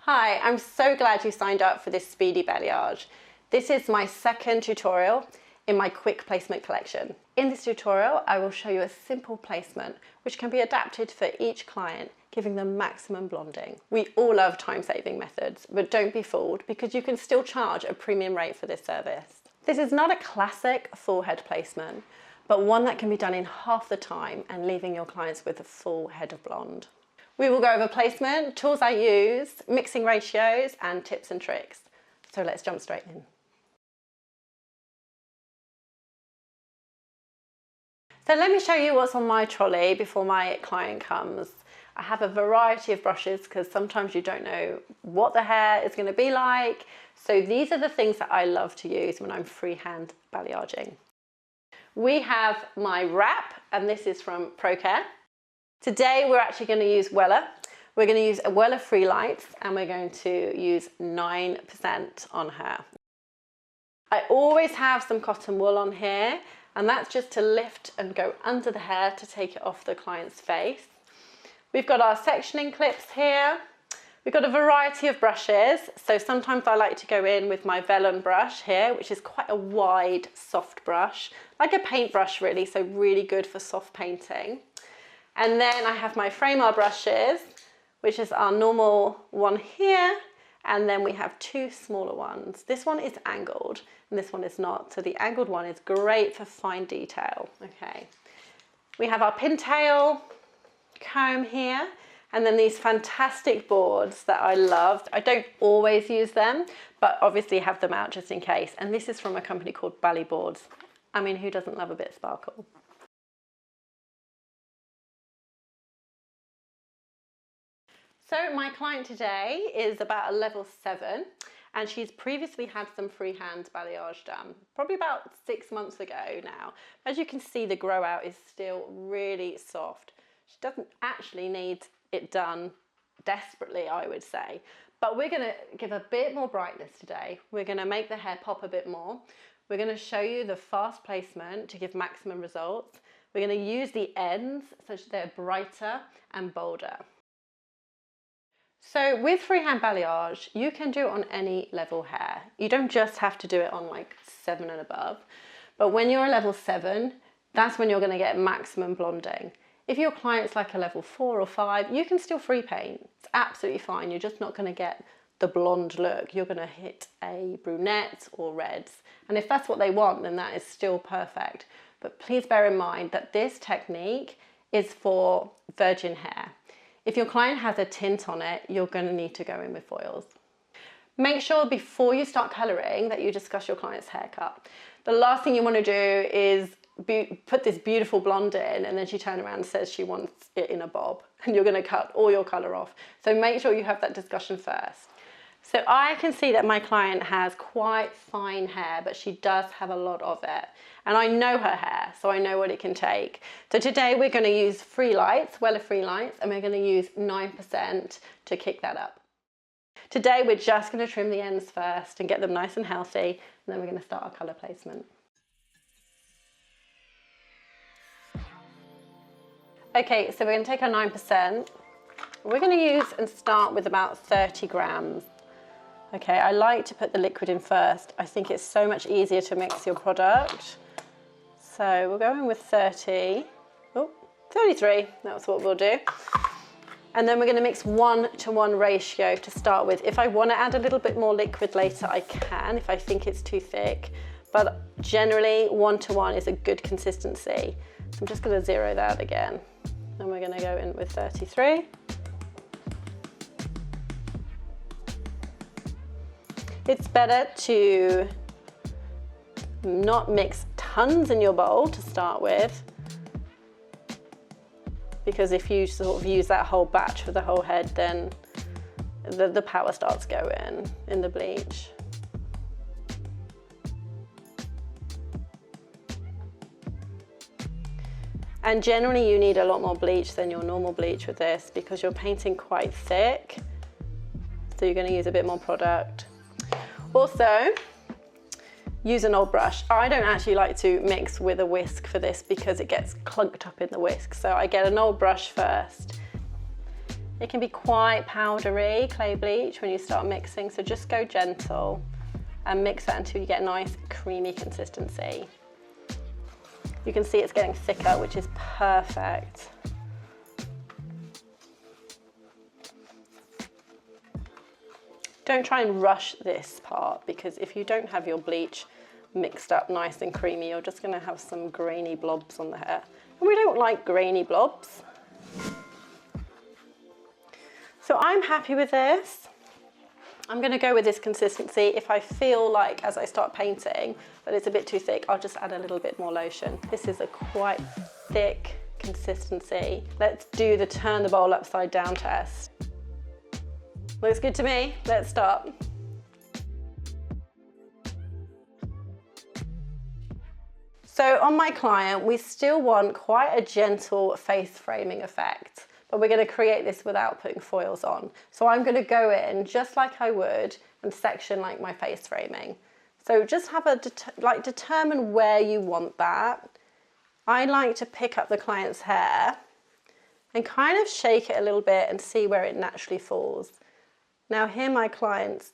Hi, I'm so glad you signed up for this Speedy balayage. This is my second tutorial in my quick placement collection. In this tutorial, I will show you a simple placement which can be adapted for each client, giving them maximum blonding. We all love time-saving methods, but don't be fooled because you can still charge a premium rate for this service. This is not a classic full head placement, but one that can be done in half the time and leaving your clients with a full head of blonde. We will go over placement, tools I use, mixing ratios, and tips and tricks. So let's jump straight in. So let me show you what's on my trolley before my client comes. I have a variety of brushes because sometimes you don't know what the hair is going to be like. So these are the things that I love to use when I'm freehand balayaging. We have my wrap, and this is from ProCare. Today we're actually going to use Wella. We're going to use a Wella Free Lights and we're going to use 9% on her. I always have some cotton wool on here, and that's just to lift and go under the hair to take it off the client's face. We've got our sectioning clips here. We've got a variety of brushes. So sometimes I like to go in with my vellum brush here, which is quite a wide, soft brush, like a paintbrush really, so really good for soft painting. And then I have my Framar brushes, which is our normal one here. And then we have two smaller ones. This one is angled and this one is not. So the angled one is great for fine detail. Okay. We have our pintail comb here, and then these fantastic boards that I love. I don't always use them, but obviously have them out just in case. And this is from a company called Bally Boards. I mean, who doesn't love a bit of sparkle? So my client today is about a level 7, and she's previously had some freehand balayage done, probably about 6 months ago now. As you can see, the grow out is still really soft. She doesn't actually need it done desperately, I would say, but we're going to give a bit more brightness today. We're going to make the hair pop a bit more. We're going to show you the fast placement to give maximum results. We're going to use the ends so that they're brighter and bolder. So with freehand balayage, you can do it on any level hair. You don't just have to do it on like 7 and above, but when you're a level 7, that's when you're going to get maximum blonding. If your client's like a level 4 or 5, you can still free paint. It's absolutely fine. You're just not going to get the blonde look. You're going to hit a brunette or reds. And if that's what they want, then that is still perfect. But please bear in mind that this technique is for virgin hair. If your client has a tint on it, you're going to need to go in with foils. Make sure before you start colouring that you discuss your client's haircut. The last thing you want to do is put this beautiful blonde in and then she turns around and says she wants it in a bob and you're going to cut all your colour off. So make sure you have that discussion first. So I can see that my client has quite fine hair, but she does have a lot of it. And I know her hair, so I know what it can take. So today we're going to use Free Lights, Wella Free Lights, and we're going to use 9% to kick that up. Today we're just going to trim the ends first and get them nice and healthy, and then we're going to start our colour placement. Okay, so we're going to take our 9%. We're going to use and start with about 30 grams. Okay, I like to put the liquid in first. I think it's so much easier to mix your product. So we'll go in with 30, 33, that's what we'll do. And then we're going to mix 1-to-1 ratio to start with. If I want to add a little bit more liquid later, I can, if I think it's too thick. But generally, 1-to-1 is a good consistency. So I'm just going to zero that again. And we're going to go in with 33. It's better to not mix tons in your bowl to start with, because if you sort of use that whole batch for the whole head, then the power starts going in the bleach. And generally you need a lot more bleach than your normal bleach with this because you're painting quite thick, so you're going to use a bit more product. Also, use an old brush. I don't actually like to mix with a whisk for this because it gets clunked up in the whisk. So I get an old brush first. It can be quite powdery, clay bleach, when you start mixing, so just go gentle and mix that until you get a nice creamy consistency. You can see it's getting thicker, which is perfect. Don't try and rush this part, because if you don't have your bleach mixed up nice and creamy, you're just going to have some grainy blobs on the hair. And we don't like grainy blobs. So I'm happy with this. I'm going to go with this consistency. If I feel like as I start painting that it's a bit too thick, I'll just add a little bit more lotion. This is a quite thick consistency. Let's do the turn the bowl upside down test. Looks good to me. Let's start. So on my client, we still want quite a gentle face framing effect, but we're going to create this without putting foils on. So I'm going to go in just like I would and section like my face framing. So just have a, determine where you want that. I like to pick up the client's hair and kind of shake it a little bit and see where it naturally falls. Now here my client,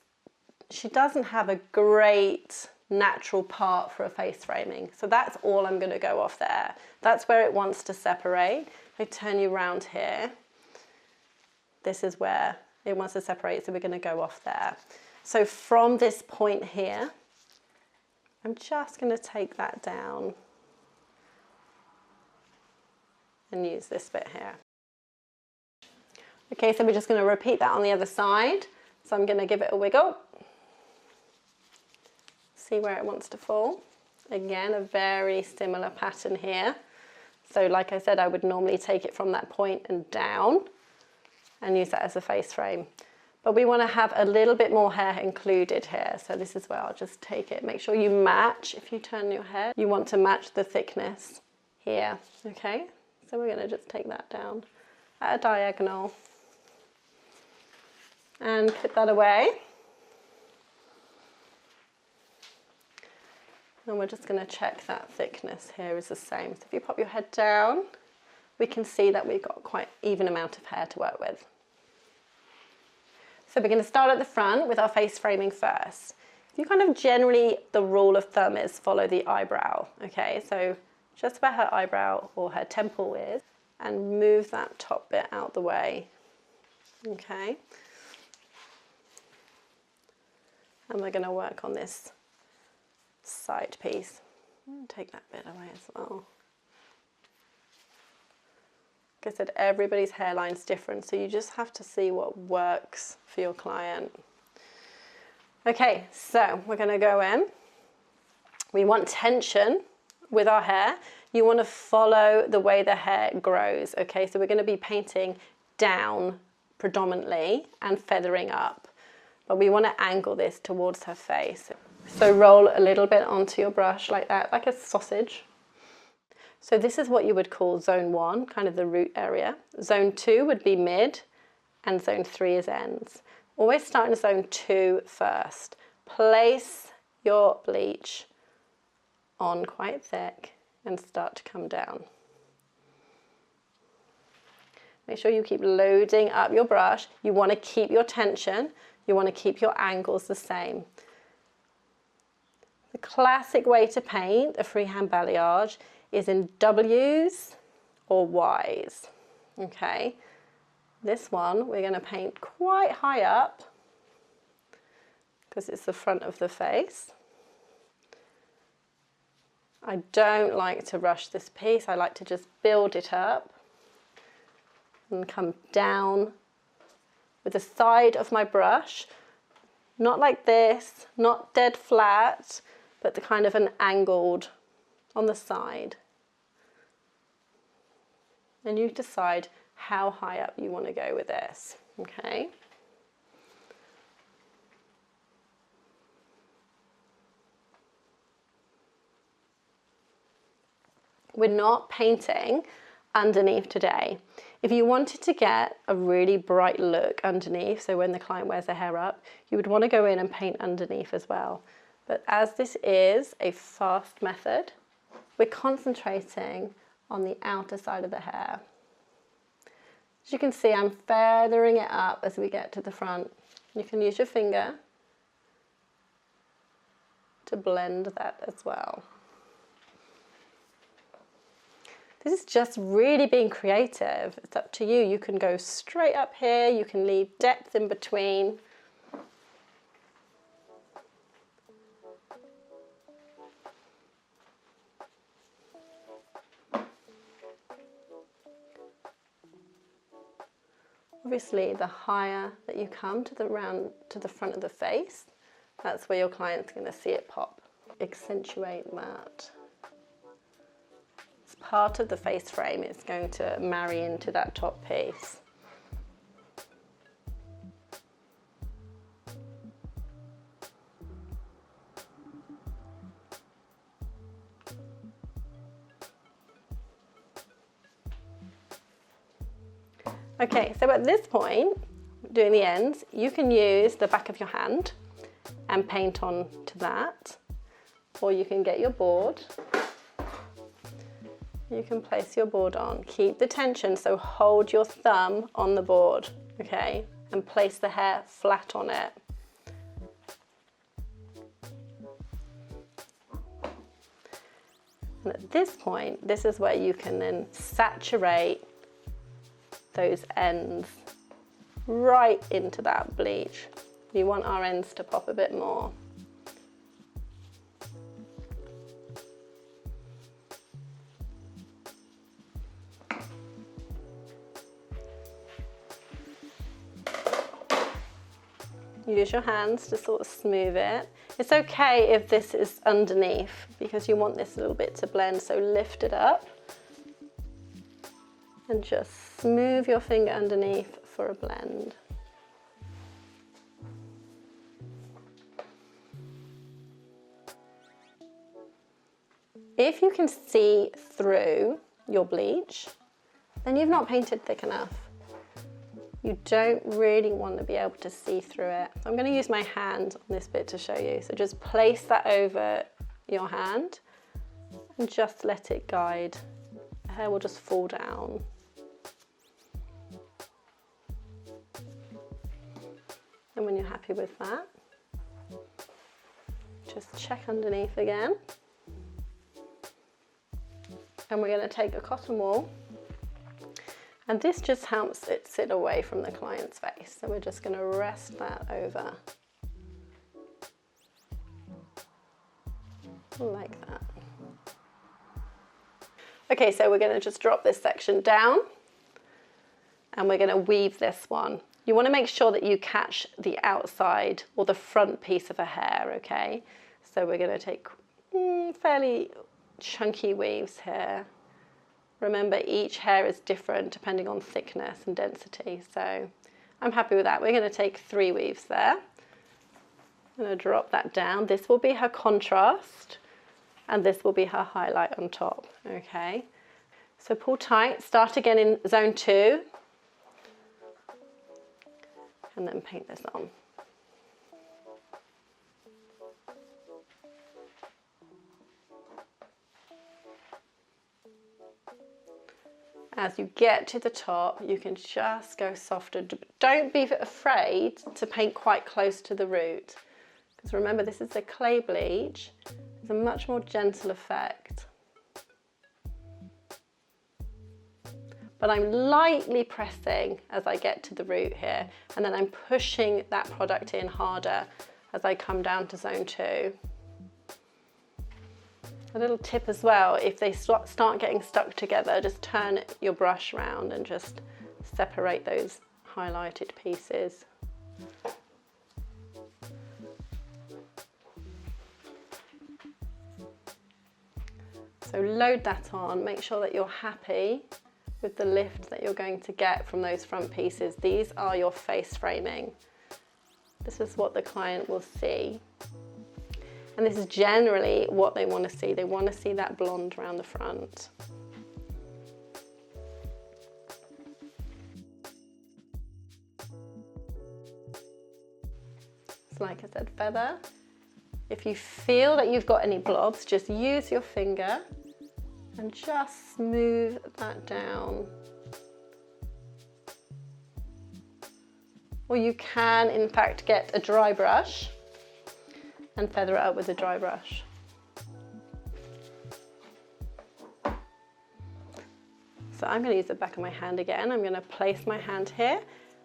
she doesn't have a great natural part for a face framing. So that's all I'm going to go off there. That's where it wants to separate. If I turn you around here, this is where it wants to separate, so we're going to go off there. So from this point here, I'm just going to take that down and use this bit here. Okay, so we're just going to repeat that on the other side. So I'm going to give it a wiggle. See where it wants to fall. Again, a very similar pattern here. So like I said, I would normally take it from that point and down and use that as a face frame. But we want to have a little bit more hair included here. So this is where I'll just take it. Make sure you match. If you turn your head, you want to match the thickness here. Okay, so we're going to just take that down at a diagonal and clip that away. And we're just going to check that thickness here is the same. So if you pop your head down, we can see that we've got quite an even amount of hair to work with. So we're going to start at the front with our face framing first. You kind of generally, the rule of thumb is follow the eyebrow. Okay, so just where her eyebrow or her temple is, and move that top bit out the way. Okay. And we're going to work on this side piece. Take that bit away as well. Like I said, everybody's hairline's different, so you just have to see what works for your client. Okay, so we're going to go in. We want tension with our hair. You want to follow the way the hair grows. Okay, so we're going to be painting down predominantly and feathering up, but we want to angle this towards her face. So roll a little bit onto your brush like that, like a sausage. So this is what you would call zone 1, kind of the root area. Zone 2 would be mid, and zone 3 is ends. Always start in zone 2 first. Place your bleach on quite thick and start to come down. Make sure you keep loading up your brush. You want to keep your tension. You want to keep your angles the same. The classic way to paint a freehand balayage is in W's or Y's. Okay, this one we're going to paint quite high up because it's the front of the face. I don't like to rush this piece. I like to just build it up and come down with the side of my brush, not like this, not dead flat, but the kind of an angled on the side. And you decide how high up you want to go with this, okay? We're not painting underneath today. If you wanted to get a really bright look underneath, so when the client wears their hair up, you would want to go in and paint underneath as well. But as this is a fast method, we're concentrating on the outer side of the hair. As you can see, I'm feathering it up as we get to the front. You can use your finger to blend that as well. This is just really being creative. It's up to you. You can go straight up here, you can leave depth in between. Obviously, the higher that you come to the front of the face, that's where your client's going to see it pop. Accentuate that. It's part of the face frame. It's going to marry into that top piece. Okay, so at this point, doing the ends, you can use the back of your hand and paint on to that, or you can get your board. You can place your board on. Keep the tension, so hold your thumb on the board, okay, and place the hair flat on it. And at this point, this is where you can then saturate those ends right into that bleach. We want our ends to pop a bit more. Use your hands to sort of smooth it. It's okay if this is underneath because you want this little bit to blend, so lift it up and just smooth your finger underneath for a blend. If you can see through your bleach, then you've not painted thick enough. You don't really want to be able to see through it. I'm going to use my hand on this bit to show you. So just place that over your hand and just let it guide. The hair will just fall down. And when you're happy with that, just check underneath again. And we're going to take a cotton wool, and this just helps it sit away from the client's face. So we're just going to rest that over like that. Okay, so we're going to just drop this section down and we're going to weave this one. You want to make sure that you catch the outside or the front piece of a hair, okay? So we're going to take fairly chunky weaves here. Remember, each hair is different depending on thickness and density, so I'm happy with that. We're going to take 3 weaves there. I'm going to drop that down. This will be her contrast and this will be her highlight on top, okay? So pull tight, start again in zone 2 and then paint this on. As you get to the top, you can just go softer. Don't be afraid to paint quite close to the root, because remember, this is a clay bleach. It's a much more gentle effect. But I'm lightly pressing as I get to the root here, and then I'm pushing that product in harder as I come down to zone 2. A little tip as well, if they start getting stuck together, just turn your brush around and just separate those highlighted pieces. So load that on, make sure that you're happy with the lift that you're going to get from those front pieces. These are your face framing. This is what the client will see. And this is generally what they want to see. They want to see that blonde around the front. So like I said, feather. If you feel that you've got any blobs, just use your finger and just smooth that down. or you can in fact get a dry brush and feather it up with a dry brush. So I'm going to use the back of my hand again. I'm going to place my hand here,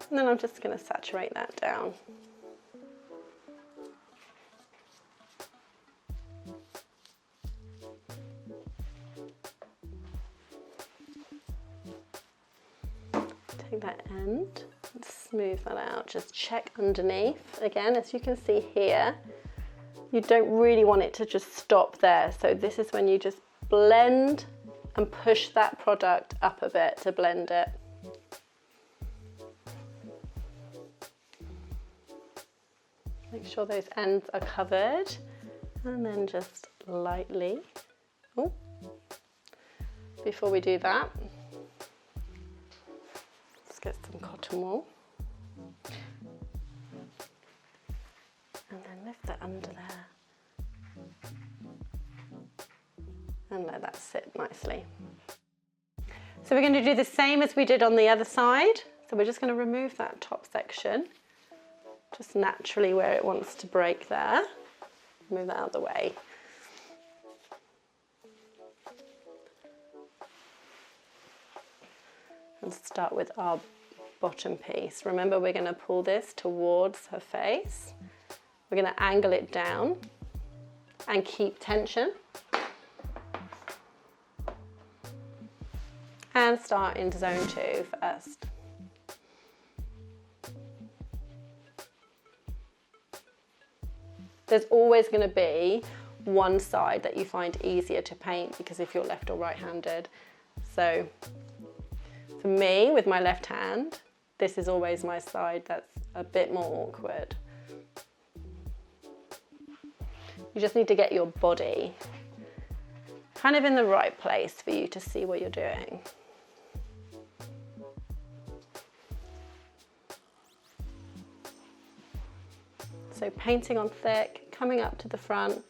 and then I'm just going to saturate that down. Take that end and smooth that out. Just check underneath. Again, as you can see here, you don't really want it to just stop there. So this is when you just blend and push that product up a bit to blend it. Make sure those ends are covered, and then just lightly, before we do that, let's get some cotton wool. And then lift that under there. And let that sit nicely. So we're going to do the same as we did on the other side. So we're just going to remove that top section, just naturally where it wants to break there. Move that out of the way. And start with our bottom piece. Remember, we're going to pull this towards her face. We're going to angle it down and keep tension. And start in zone 2 first. There's always going to be one side that you find easier to paint, because if you're left or right-handed. So for me, with my left hand, this is always my side that's a bit more awkward. You just need to get your body kind of in the right place for you to see what you're doing. So painting on thick, coming up to the front,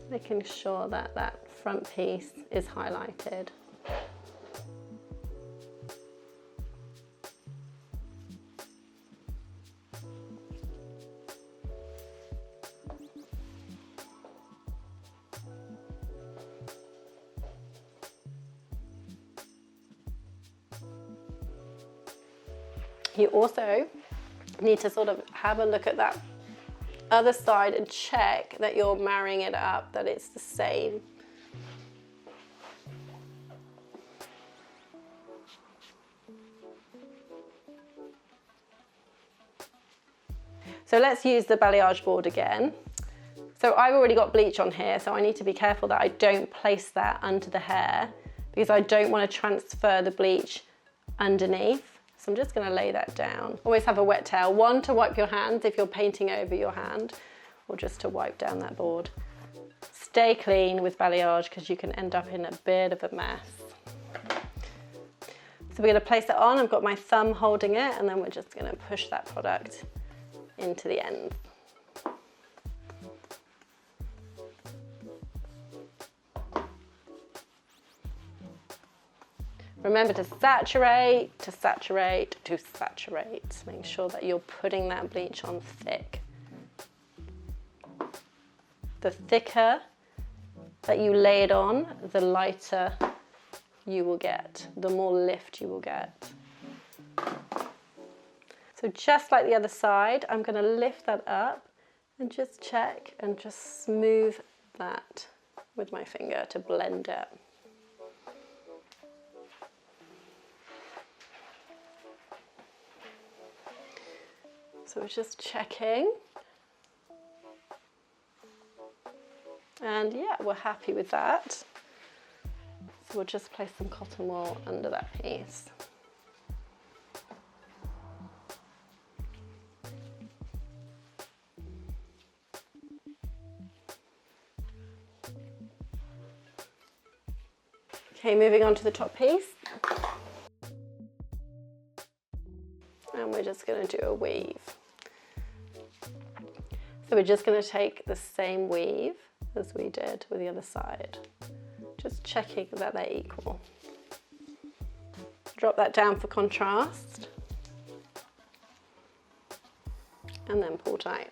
making sure that that front piece is highlighted. You also need to sort of have a look at that other side and check that you're marrying it up, that it's the same. So let's use the balayage board again. So I've already got bleach on here, so I need to be careful that I don't place that under the hair, because I don't want to transfer the bleach underneath. So I'm just going to lay that down. Always have a wet towel, one to wipe your hands if you're painting over your hand, or just to wipe down that board. Stay clean with balayage, because you can end up in a bit of a mess. So we're going to place it on. I've got my thumb holding it, and then we're just going to push that product into the end. Remember to saturate, to saturate, to saturate. Make sure that you're putting that bleach on thick. The thicker that you lay it on, the lighter you will get, the more lift you will get. So just like the other side, I'm going to lift that up and just check and just smooth that with my finger to blend it. So we're just checking. And yeah, we're happy with that. So we'll just place some cotton wool under that piece. Okay, moving on to the top piece. And we're just going to do a weave. So we're just going to take the same weave as we did with the other side. Just checking that they're equal. Drop that down for contrast. And then pull tight.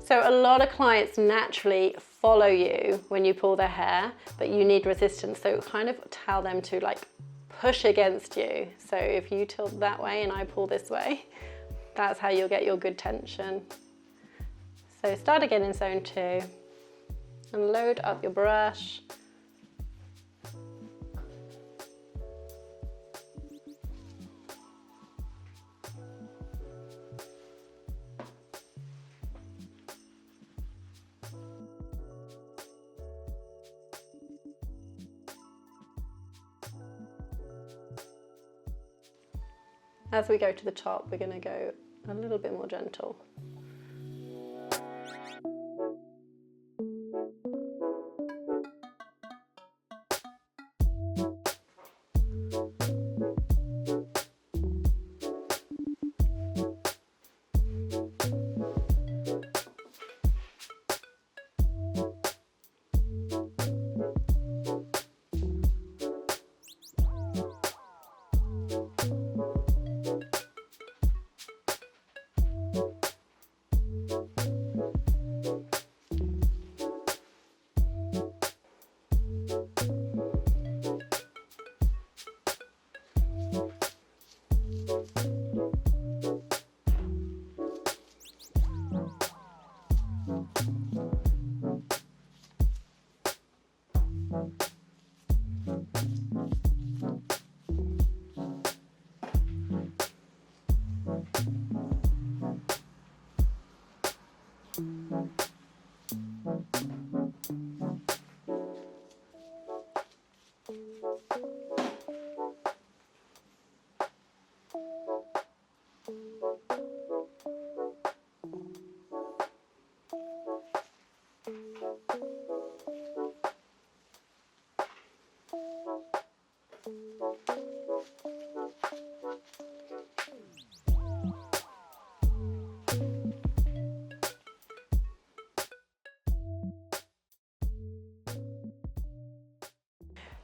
So a lot of clients naturally follow you when you pull their hair, but you need resistance. So kind of tell them to like push against you. So if you tilt that way and I pull this way, that's how you'll get your good tension. So start again in zone 2 and load up your brush. As we go to the top, we're going to go a little bit more gentle.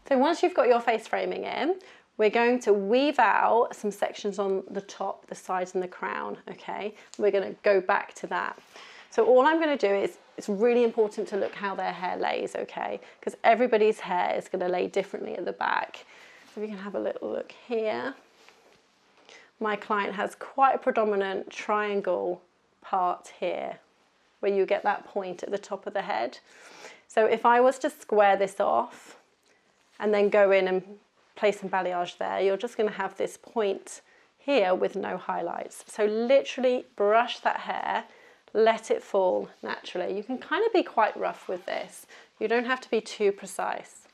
So once you've got your face framing in, we're going to weave out some sections on the top, the sides and the crown, okay? We're going to go back to that. So all I'm going to do is, it's really important to look how their hair lays, okay? Because everybody's hair is going to lay differently at the back. So we can have a little look here. My client has quite a predominant triangle part here, where you get that point at the top of the head. So if I was to square this off, and then go in and place some balayage there, you're just going to have this point here with no highlights. So literally brush that hair, let it fall naturally. You can kind of be quite rough with this. You don't have to be too precise.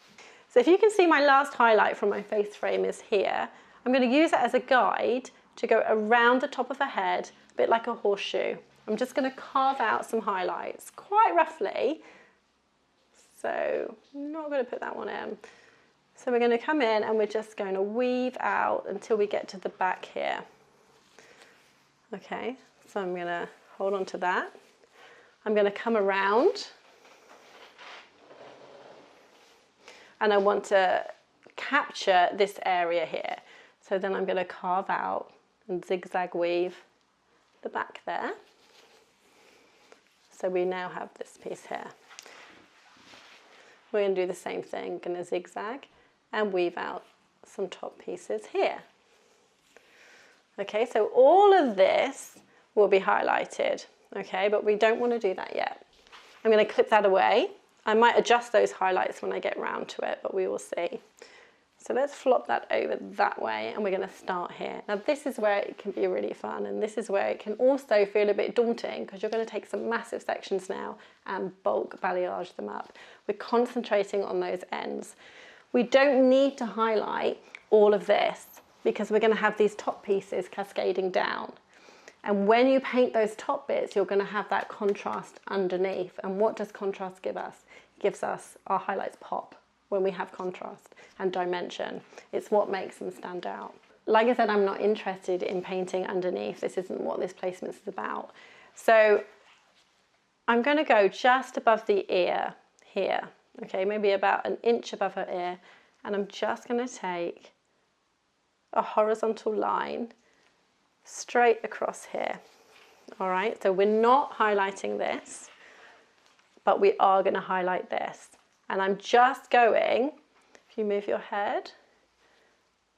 So if you can see, my last highlight from my face frame is here. I'm going to use it as a guide to go around the top of the head, a bit like a horseshoe. I'm just going to carve out some highlights quite roughly. So I'm not going to put that one in. So we're going to come in and we're just going to weave out until we get to the back here. Okay, so I'm going to hold on to that. I'm going to come around and I want to capture this area here. So then I'm going to carve out and zigzag weave the back there. So we now have this piece here. We're going to do the same thing, going to zigzag and weave out some top pieces here. Okay, so all of this will be highlighted, okay, but we don't want to do that yet. I'm going to clip that away. I might adjust those highlights when I get round to it, but we will see. So let's flop that over that way and we're going to start here. Now this is where it can be really fun, and this is where it can also feel a bit daunting because you're going to take some massive sections now and bulk balayage them up. We're concentrating on those ends. We don't need to highlight all of this because we're going to have these top pieces cascading down. And when you paint those top bits, you're going to have that contrast underneath. And what does contrast give us? It gives us our highlights pop when we have contrast and dimension. It's what makes them stand out. Like I said, I'm not interested in painting underneath. This isn't what this placement is about. So I'm going to go just above the ear here. Okay, maybe about an inch above her ear. And I'm just going to take a horizontal line straight across here. All right, so we're not highlighting this, but we are going to highlight this. And I'm just going, if you move your head,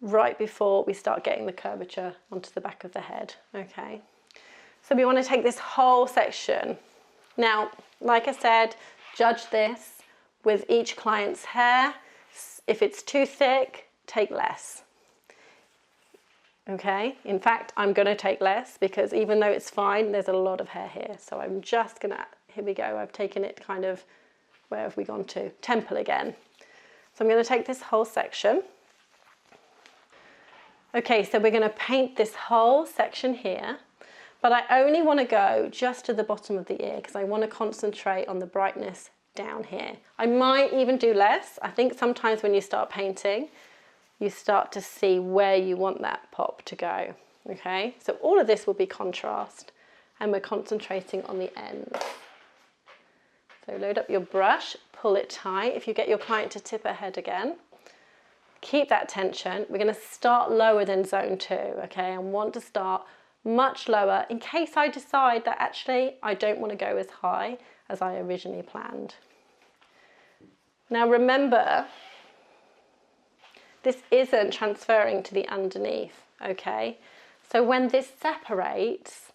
right before we start getting the curvature onto the back of the head, okay? So we want to take this whole section. Now, like I said, judge this with each client's hair. If it's too thick, take less. Okay, in fact, I'm going to take less because even though it's fine, there's a lot of hair here. So I'm just going to, here we go, I've taken it kind of, where have we gone to? Temple again. So I'm going to take this whole section. Okay, so we're going to paint this whole section here, but I only want to go just to the bottom of the ear because I want to concentrate on the brightness down here. I might even do less. I think sometimes when you start painting, you start to see where you want that pop to go, okay? So all of this will be contrast and we're concentrating on the ends. So load up your brush, pull it tight. If you get your client to tip her head again, keep that tension. We're gonna start lower than zone 2, okay? And want to start much lower in case I decide that actually I don't want to go as high as I originally planned. Now remember, this isn't transferring to the underneath, okay? So when this separates,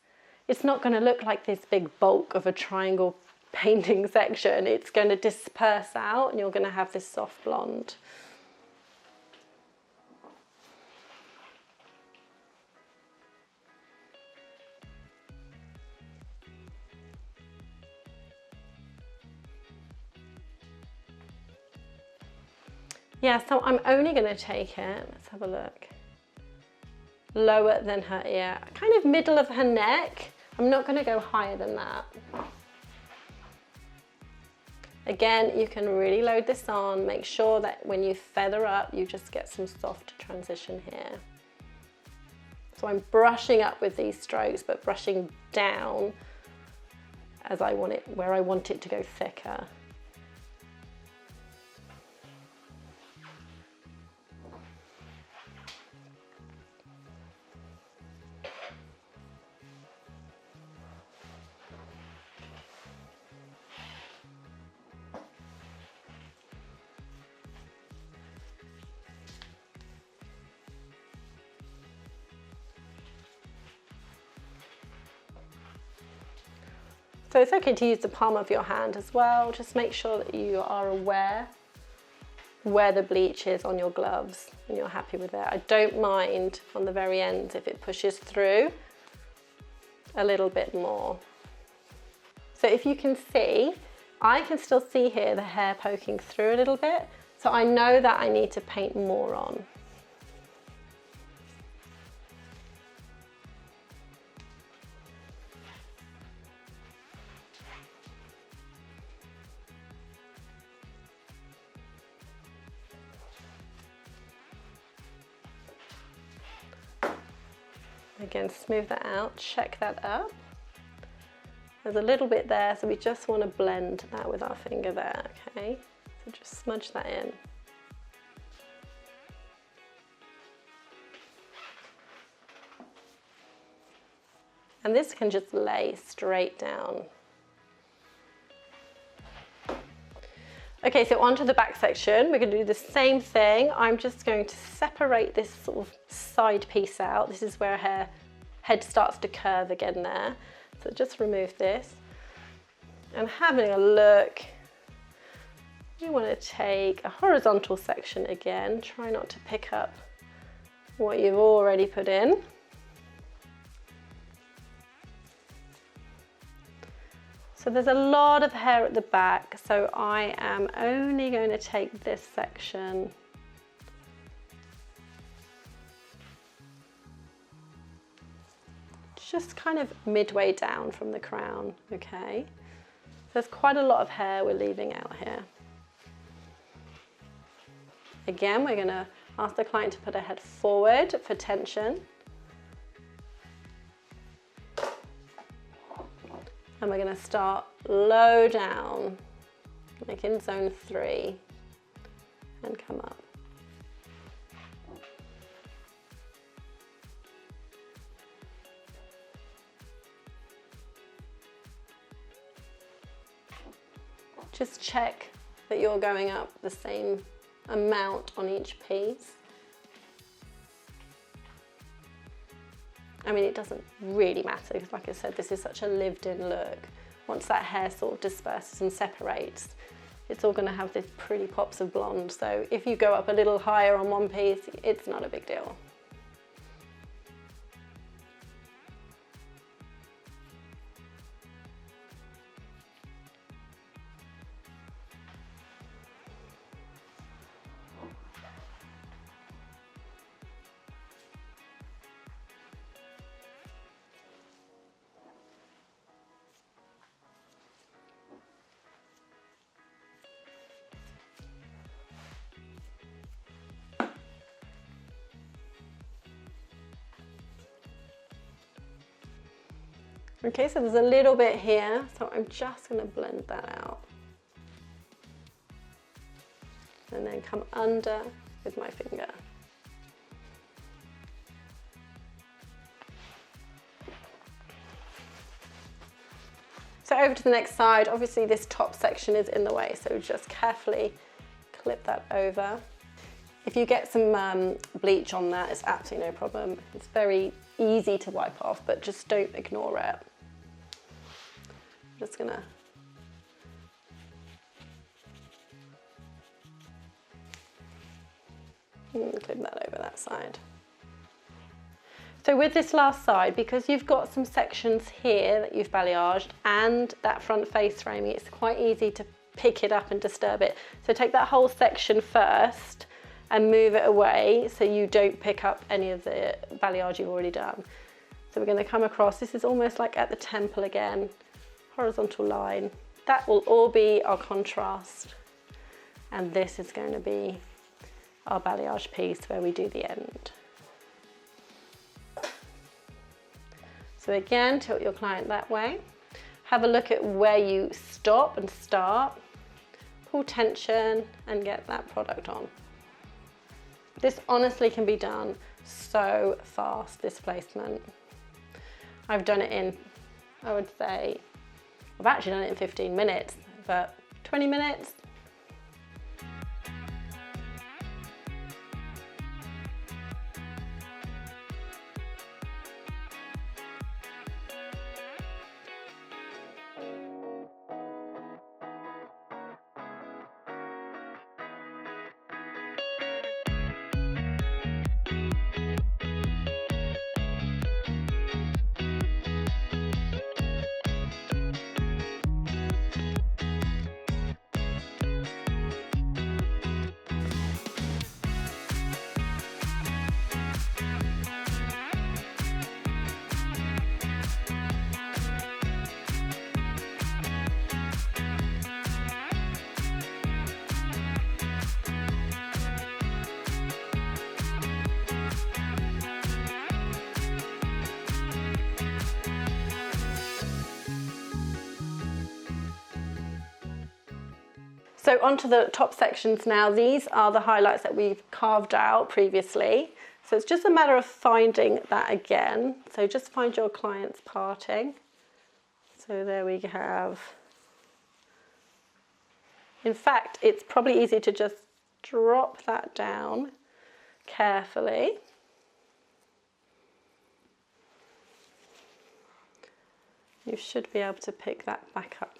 it's not going to look like this big bulk of a triangle painting section. It's going to disperse out and you're going to have this soft blonde. Yeah, so I'm only going to take it, let's have a look, lower than her ear, kind of middle of her neck. I'm not going to go higher than that. Again, you can really load this on. Make sure that when you feather up, you just get some soft transition here. So I'm brushing up with these strokes, but brushing down as I want it, where I want it to go thicker. So it's okay to use the palm of your hand as well. Just make sure that you are aware where the bleach is on your gloves and you're happy with it. I don't mind on the very end if it pushes through a little bit more. So if you can see, I can still see here the hair poking through a little bit. So I know that I need to paint more on. Again, smooth that out, check that up. There's a little bit there, so we just want to blend that with our finger there, okay? So just smudge that in. And this can just lay straight down. Okay, so onto the back section, we're going to do the same thing. I'm just going to separate this sort of side piece out. This is where her head starts to curve again there. So just remove this. And having a look, you want to take a horizontal section again. Try not to pick up what you've already put in. So there's a lot of hair at the back, so I am only going to take this section just kind of midway down from the crown, okay? There's quite a lot of hair we're leaving out here. Again, we're going to ask the client to put her head forward for tension. And we're going to start low down, like in zone 3, and come up. Just check that you're going up the same amount on each piece. I mean, it doesn't really matter because, like I said, this is such a lived-in look. Once that hair sort of disperses and separates, it's all going to have these pretty pops of blonde. So if you go up a little higher on one piece, it's not a big deal. Okay, so there's a little bit here, so I'm just going to blend that out. And then come under with my finger. So over to the next side, obviously this top section is in the way, so just carefully clip that over. If you get some bleach on that, it's absolutely no problem. It's very easy to wipe off, but just don't ignore it. I'm just gonna clip that over that side. So with this last side, because you've got some sections here that you've balayaged and that front face framing, it's quite easy to pick it up and disturb it. So take that whole section first and move it away so you don't pick up any of the balayage you've already done. So we're going to come across, this is almost like at the temple again, horizontal line. That will all be our contrast, and this is going to be our balayage piece where we do the end. So again, tilt your client that way. Have a look at where you stop and start, pull tension and get that product on. This honestly can be done so fast, this placement. I've done it in, I would say, I've actually done it in 15 minutes, but 20 minutes. So onto the top sections now. These are the highlights that we've carved out previously. So it's just a matter of finding that again. So just find your client's parting. So there we have. In fact, it's probably easy to just drop that down carefully. You should be able to pick that back up.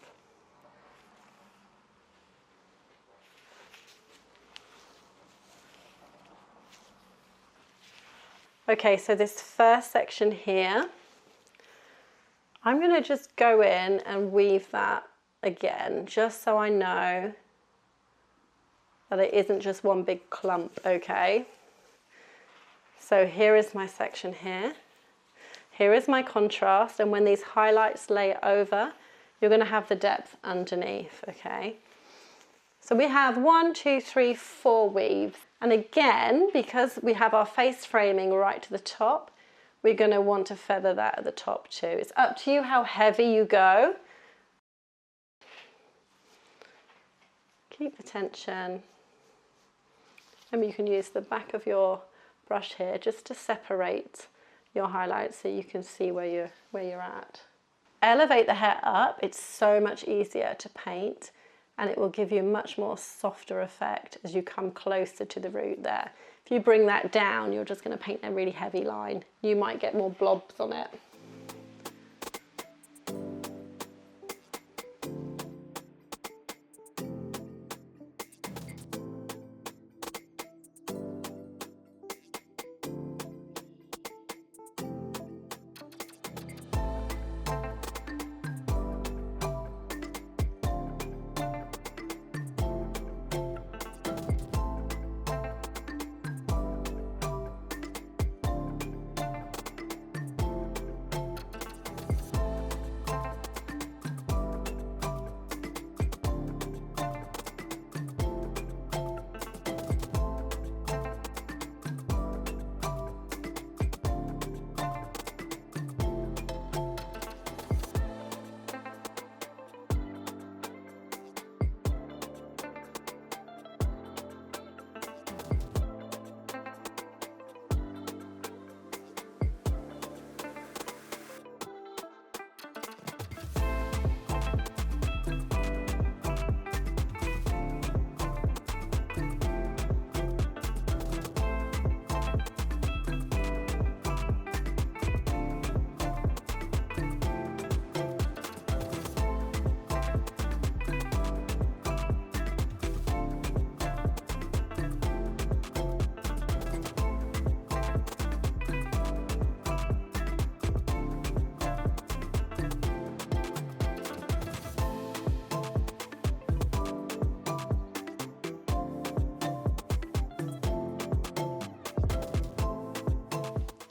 Okay, so this first section here, I'm going to just go in and weave that again, just so I know that it isn't just one big clump, okay? So here is my section here. Here is my contrast, and when these highlights lay over, you're going to have the depth underneath, okay? So we have 1, 2, 3, 4 weaves. And again, because we have our face framing right to the top, we're going to want to feather that at the top too. It's up to you how heavy you go. Keep the tension. And you can use the back of your brush here just to separate your highlights so you can see where you're at. Elevate the hair up. It's so much easier to paint and it will give you a much more softer effect as you come closer to the root there. If you bring that down, you're just going to paint a really heavy line. You might get more blobs on it.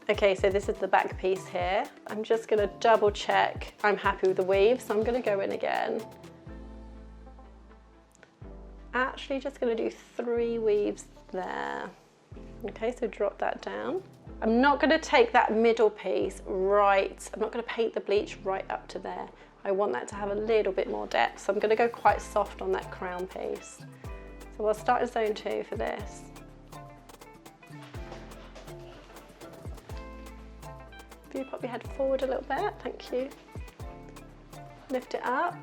Okay, so this is the back piece here. I'm just going to double check I'm happy with the weave, so I'm going to go in again. Actually just going to do 3 weaves there. Okay, so drop that down. I'm not going to take that middle piece right, I'm not going to paint the bleach right up to there. I want that to have a little bit more depth, so I'm going to go quite soft on that crown piece. So we'll start in zone 2 for this. You pop your head forward a little bit, thank you. Lift it up.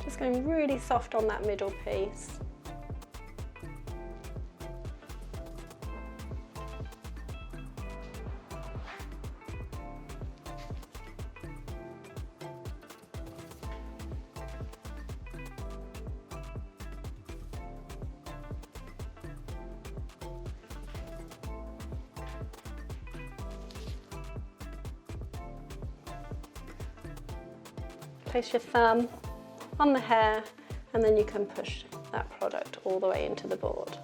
Just going really soft on that middle piece. Place your thumb on the hair and then you can push that product all the way into the board.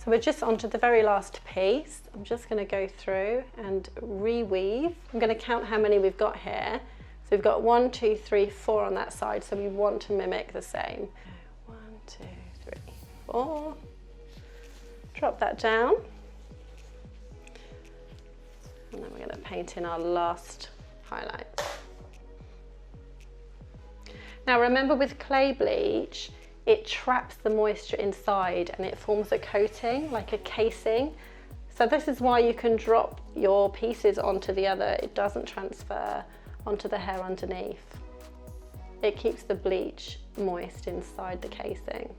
So we're just onto the very last piece. I'm just going to go through and reweave. I'm going to count how many we've got here. So we've got 1, 2, 3, 4 on that side, so we want to mimic the same. 1, 2, 3, 4. Drop that down. And then we're going to paint in our last highlights. Now remember, with clay bleach, it traps the moisture inside and it forms a coating, like a casing. So this is why you can drop your pieces onto the other. It doesn't transfer onto the hair underneath. It keeps the bleach moist inside the casing.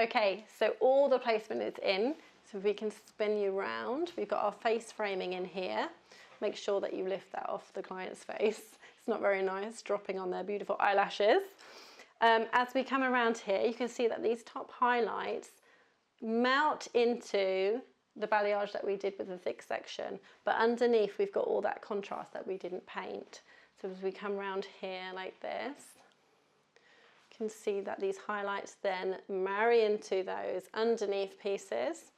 Okay, so all the placement is in. So if we can spin you round, we've got our face framing in here. Make sure that you lift that off the client's face. It's not very nice dropping on their beautiful eyelashes. As we come around here, you can see that these top highlights melt into the balayage that we did with the thick section, but underneath we've got all that contrast that we didn't paint. So as we come around here like this, you can see that these highlights then marry into those underneath pieces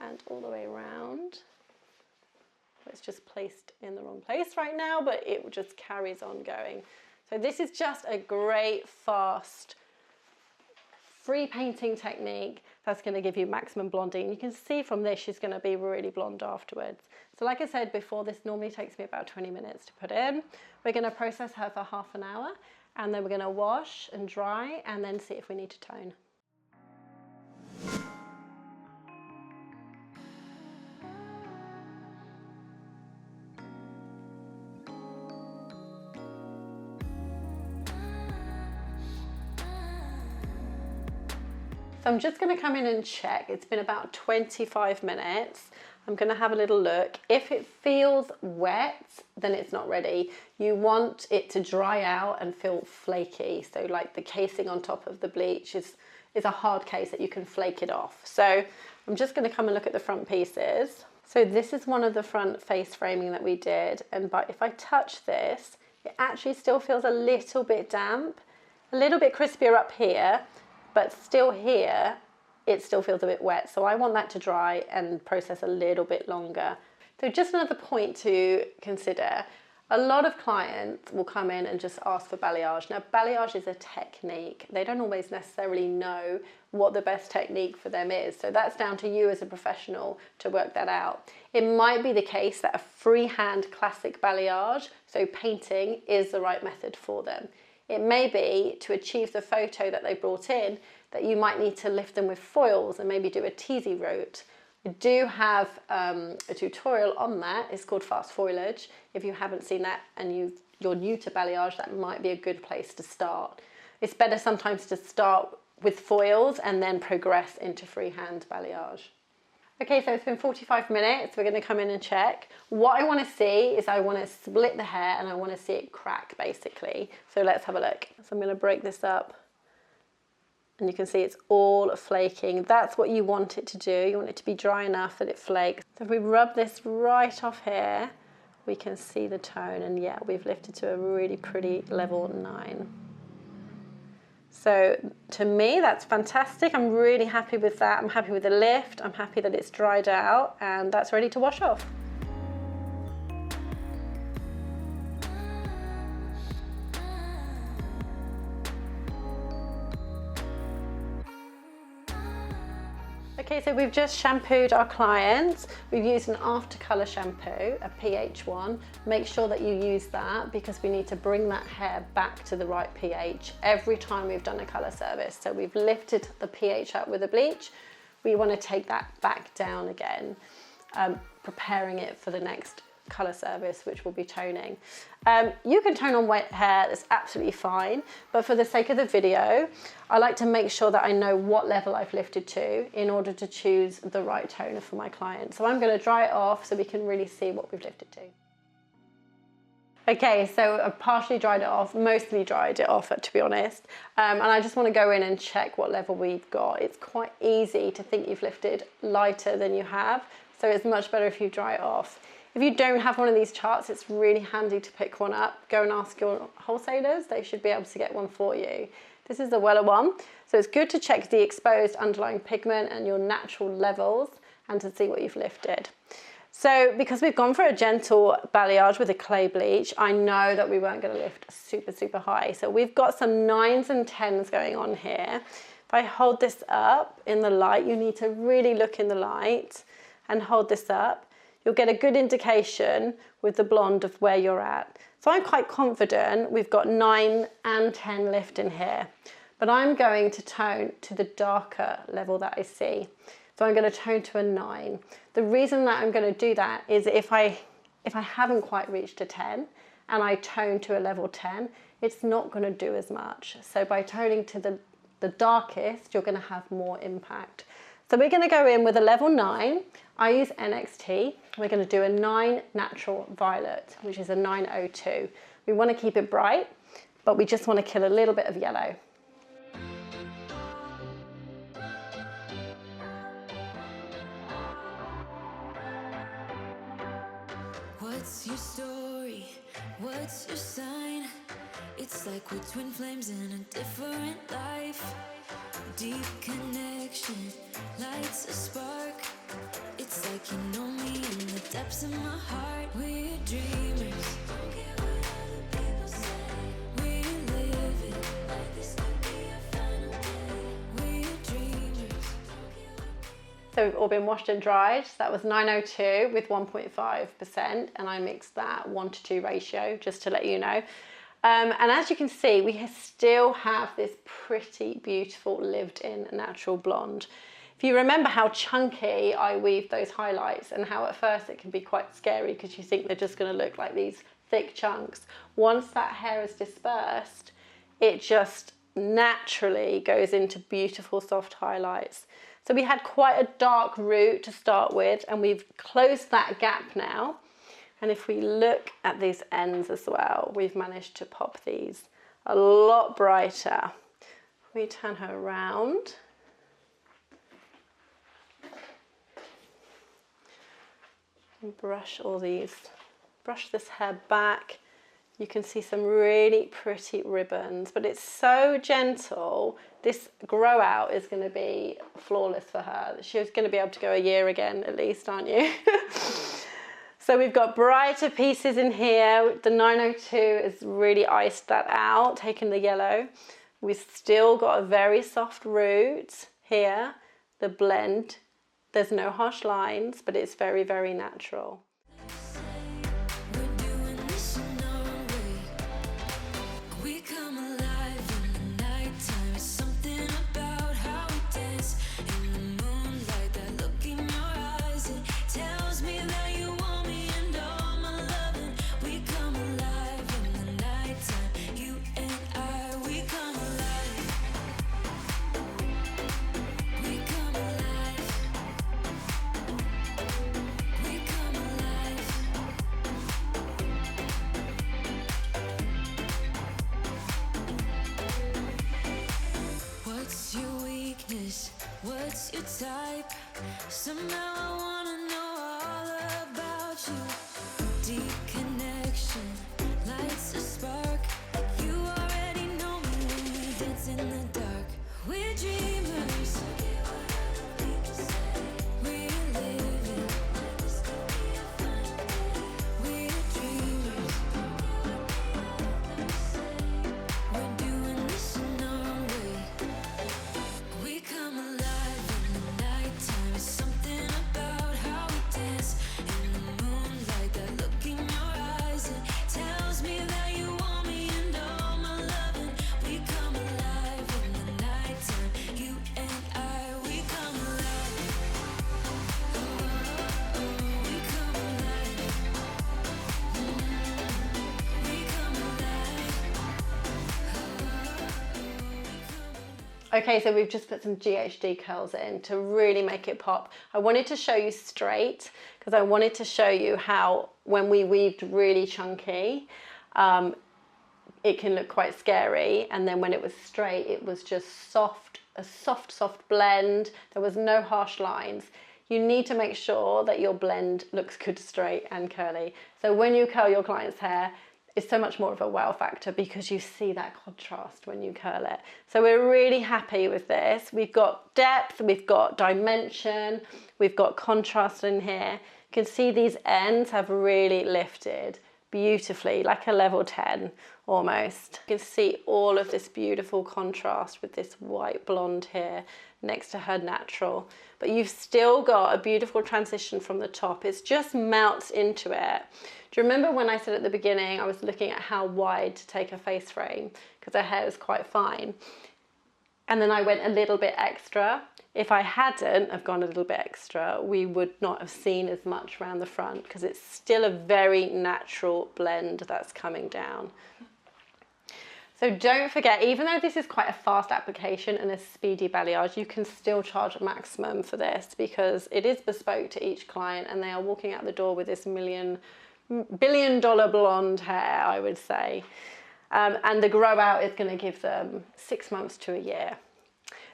and all the way around. It's just placed in the wrong place right now, but it just carries on going. So this is just a great, fast, free painting technique that's going to give you maximum blonding. You can see from this she's going to be really blonde afterwards. So like I said before, this normally takes me about 20 minutes to put in. We're going to process her for half an hour, and then we're going to wash and dry and then see if we need to tone. So I'm just going to come in and check. It's been about 25 minutes. I'm going to have a little look. If it feels wet, then it's not ready. You want it to dry out and feel flaky. So like the casing on top of the bleach is a hard case that you can flake it off. So I'm just going to come and look at the front pieces. So this is one of the front face framing that we did. And if I touch this, it actually still feels a little bit damp, a little bit crispier up here, but still here, it still feels a bit wet. So I want that to dry and process a little bit longer. So just another point to consider, a lot of clients will come in and just ask for balayage. Now, balayage is a technique. They don't always necessarily know what the best technique for them is. So that's down to you as a professional to work that out. It might be the case that a freehand classic balayage, so painting, is the right method for them. It may be to achieve the photo that they brought in that you might need to lift them with foils and maybe do a teasy route. We do have a tutorial on that. It's called fast foliage. If you haven't seen that and you're new to balayage, that might be a good place to start. It's better sometimes to start with foils and then progress into freehand balayage. Okay, so it's been 45 minutes. We're going to come in and check. What I want to see is I want to split the hair and I want to see it crack basically. So let's have a look. So I'm going to break this up and you can see it's all flaking. That's what you want it to do. You want it to be dry enough that it flakes. So if we rub this right off here, we can see the tone, and yeah, we've lifted to a really pretty level 9. So to me, that's fantastic. I'm really happy with that. I'm happy with the lift. I'm happy that it's dried out and that's ready to wash off. Okay, so we've just shampooed our clients. We've used an after colour shampoo, a pH 1. Make sure that you use that because we need to bring that hair back to the right pH every time we've done a colour service. So we've lifted the pH up with a bleach. We want to take that back down again, preparing it for the next colour service, which will be toning. You can tone on wet hair, that's absolutely fine, but for the sake of the video, I like to make sure that I know what level I've lifted to in order to choose the right toner for my client. So I'm going to dry it off so we can really see what we've lifted to. Okay, so I've partially dried it off, mostly dried it off to be honest, and I just want to go in and check what level we've got. It's quite easy to think you've lifted lighter than you have, so it's much better if you dry it off. If you don't have one of these charts, it's really handy to pick one up. Go and ask your wholesalers, they should be able to get one for you. This is the Weller one, so it's good to check the exposed underlying pigment and your natural levels and to see what you've lifted. So because we've gone for a gentle balayage with a clay bleach, I know that we weren't going to lift super high. So we've got some 9s and 10s going on here. If I hold this up in the light, you need to really look in the light and hold this up. You'll get a good indication with the blonde of where you're at. So I'm quite confident we've got 9 and 10 lift in here, but I'm going to tone to the darker level that I see. So I'm going to tone to a 9. The reason that I'm going to do that is if I haven't quite reached a 10 and I tone to a level 10, it's not going to do as much. So by toning to the the darkest, you're going to have more impact. So we're going to go in with a level 9. I use NXT. We're going to do a 9 natural violet, which is a 902. We want to keep it bright, but we just want to kill a little bit of yellow. What's your story? What's your sign? It's like we're twin flames in a different life. Deep connection lights a spark. It's like you know me in the depths of my heart. We're dreamers. Don't care what other people say. We live it like this could be a final day. We're dreamers. So we've all been washed and dried. So that was 902 with 1.5%, and I mixed that 1:2 ratio, just to let you know. And as you can see, we still have this pretty beautiful lived-in natural blonde. If you remember how chunky I weaved those highlights and how at first it can be quite scary because you think they're just going to look like these thick chunks. Once that hair is dispersed, it just naturally goes into beautiful soft highlights. So we had quite a dark root to start with, and we've closed that gap now. And if we look at these ends as well, we've managed to pop these a lot brighter. We turn her around. And brush this hair back. You can see some really pretty ribbons, but it's so gentle. This grow out is going to be flawless for her. She's going to be able to go a year again at least, aren't you? So we've got brighter pieces in here. The 902 has really iced that out, taken the yellow. We've still got a very soft root here. The blend, there's no harsh lines, but it's very, very natural. What's your type? Somehow I wanna know all about you. Deep connection lights a spark. You already know me when we dance in the dark. We're dreamers. We're living. We're dreamers. We're doing this in our way. We come alive. Okay, so we've just put some GHD curls in to really make it pop. I wanted to show you straight because I wanted to show you how when we weaved really chunky, it can look quite scary. And then when it was straight, it was just soft, a soft blend. There was no harsh lines. You need to make sure that your blend looks good straight and curly. So when you curl your client's hair, it's so much more of a wow factor because you see that contrast when you curl it. So we're really happy with this. We've got depth, we've got dimension, we've got contrast in here. You can see these ends have really lifted beautifully, like a level 10 almost. You can see all of this beautiful contrast with this white blonde here next to her natural. But you've still got a beautiful transition from the top. It just melts into it. Do you remember when I said at the beginning I was looking at how wide to take a face frame because her hair is quite fine, and then I went a little bit extra? If I hadn't have gone a little bit extra, we would not have seen as much around the front because it's still a very natural blend that's coming down. So don't forget, even though this is quite a fast application and a speedy balayage, you can still charge a maximum for this because it is bespoke to each client and they are walking out the door with this billion-dollar blonde hair, I would say. And the grow out is going to give them 6 months to a year.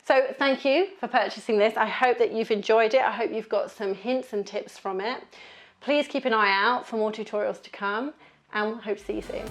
So thank you for purchasing this. I hope that you've enjoyed it. I hope you've got some hints and tips from it. Please keep an eye out for more tutorials to come and hope to see you soon.